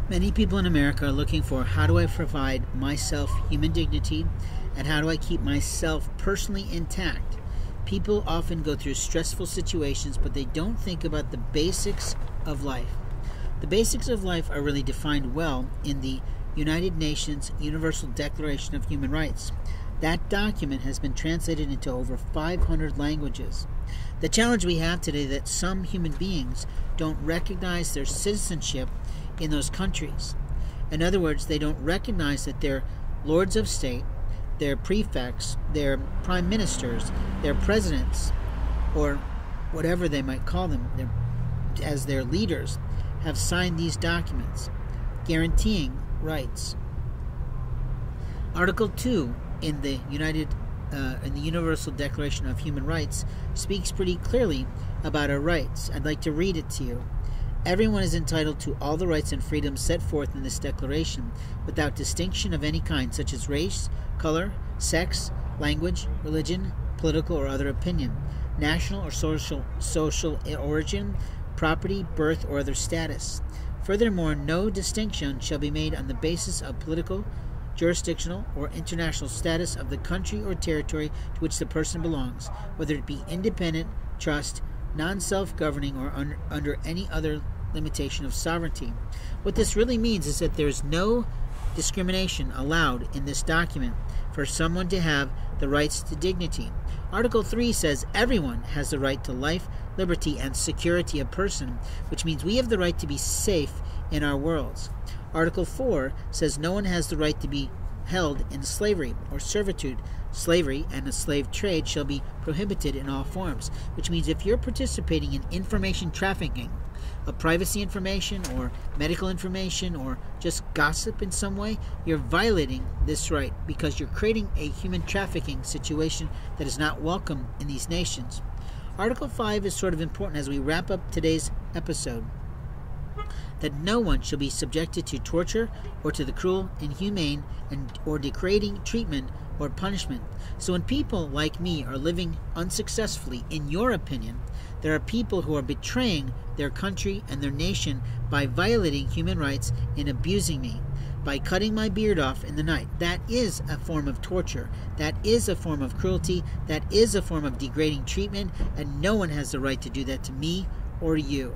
Many people in America are looking for how do I provide myself human dignity and how do I keep myself personally intact. People often go through stressful situations, but they don't think about the basics of life. The basics of life are really defined well in the United Nations Universal Declaration of Human Rights. That document has been translated into over 500 languages. The challenge we have today is that some human beings don't recognize their citizenship in those countries. In other words, they don't recognize that they're lords of state, their prefects, their prime ministers, their presidents, or whatever they might call them, as their leaders, have signed these documents guaranteeing rights. Article 2 in the Universal Declaration of Human Rights speaks pretty clearly about our rights. I'd like to read it to you. Everyone is entitled to all the rights and freedoms set forth in this declaration without distinction of any kind, such as race, color, sex, language, religion, political or other opinion, national or social origin, property, birth, or other status. Furthermore, no distinction shall be made on the basis of political, jurisdictional, or international status of the country or territory to which the person belongs, whether it be independent, trust, non-self-governing, or under any other limitation of sovereignty. What this really means is that there's no discrimination allowed in this document for someone to have the rights to dignity. Article 3 says everyone has the right to life, liberty, and security of person, which means we have the right to be safe in our worlds. Article 4 says no one has the right to be held in slavery or servitude. Slavery and the slave trade shall be prohibited in all forms, which means if you're participating in information trafficking of privacy information or medical information or just gossip in some way, you're violating this right because you're creating a human trafficking situation that is not welcome in these nations. Article 5 is sort of important as we wrap up today's episode, that no one shall be subjected to torture or to the cruel, inhumane, or degrading treatment or punishment. So when people like me are living unsuccessfully, in your opinion, there are people who are betraying their country and their nation by violating human rights and abusing me, by cutting my beard off in the night. That is a form of torture. That is a form of cruelty. That is a form of degrading treatment, and no one has the right to do that to me or you.